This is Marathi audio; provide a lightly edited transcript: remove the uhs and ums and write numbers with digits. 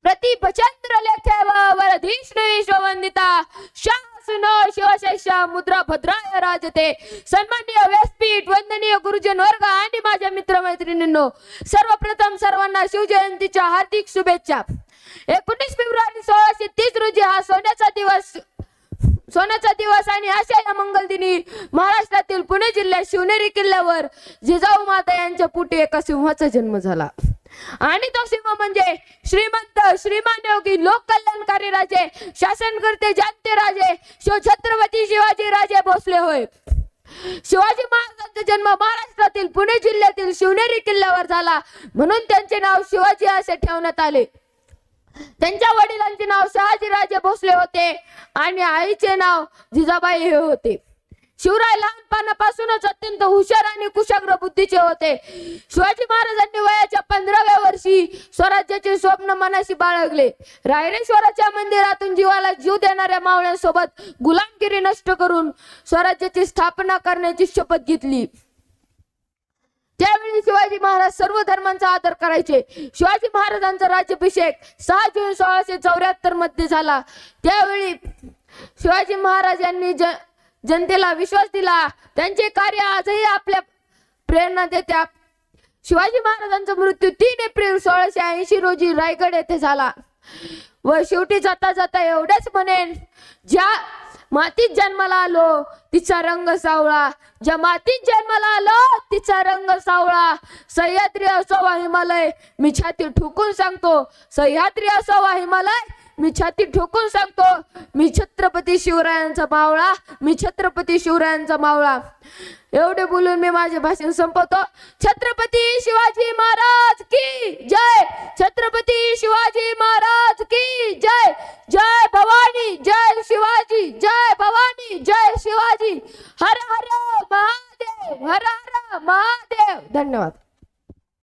प्रतिपचंद्र लेखेव वरधीष्णु विश्ववंदिता शासन शिवशेषा मुद्रा भद्राय राजते. सन्माननीय व्यासपीठ, वंदनीय गुरुजन वर्ग आणि माझ्या मित्रमैत्रिणींनो, सर्वप्रथम सर्वांना शिवजयंतीच्या हार्दिक शुभेच्छा. 19 फेब्रुवारी 1630 रोजी हा सोन्याचा दिवस आणि अशा या मंगल दिनी महाराष्ट्रातील पुणे जिल्ह्यात शिवनेरी किल्ल्यावर जिजाऊ माता यांच्या पोटी एका सिंहाचा जन्म झाला. आणि तो सिंह म्हणजे श्रीमंत श्रीमान योगी लोक कल्याणकारी राजे, शासनकर्ते जाणते राजे छत्रपती शिवाजी राजे भोसले होय. शिवाजी महाराजांचा जन्म महाराष्ट्रातील पुणे जिल्ह्यातील शिवनेरी किल्ल्यावर झाला, म्हणून त्यांचे नाव शिवाजी असे ठेवण्यात आले. त्यांच्या वडिलांचे नाव शहाजीराजे भोसले होते आणि आईचे नाव जिजाबाई हे होते. शिवराय लहानपणापासूनच अत्यंत हुशार आणि कुशाग्र बुद्धीचे होते. शिवाजी महाराजांनी वयाच्या 15व्या वर्षी स्वराज्याचे स्वप्न मनाशी बाळगले. रायरेश्वराच्या मंदिरातून जीवाला जीव देणाऱ्या मावळ्यांसोबत गुलामगिरी नष्ट करून स्वराज्याची स्थापना करण्याची शपथ घेतली. त्यावेळी शिवाजी महाराज सर्व धर्मांचा आदर करायचे. शिवाजी महाराजांचा राज्याभिषेक 6 जून 1674 मध्ये झाला. त्यावेळी शिवाजी महाराज यांनी जनतेला विश्वास दिला. त्यांचे कार्य आजही आपल्या प्रेरणा देते. शिवाजी महाराजांचा मृत्यू 3 एप्रिल 1680 रोजी रायगड येथे झाला. व शेवटी जाता जाता एवढेच म्हणेन, ज्या मातीत जन्माला आलो तिचा रंग सावळा, ज्या मातीत जन्माला आलो तिचा रंग सावळा. सह्याद्री असो वा हिमालय मी छाती ठोकून सांगतो, सह्याद्री असो वा हिमालय मी छाती ठोकून सांगतो, मी छत्रपती शिवरायांचा मावळा, मी छत्रपती शिवरायांचा मावळा. एवढे बोलून मी माझे भाषण संपवतो. छत्रपती शिवाजी महाराज की जय, छत्रपती शिवाजी महाराज की जय. जय भवानी, जय शिवाजी, जय भवानी, जय शिवाजी. हर हर महादेव, हर हर महादेव. धन्यवाद.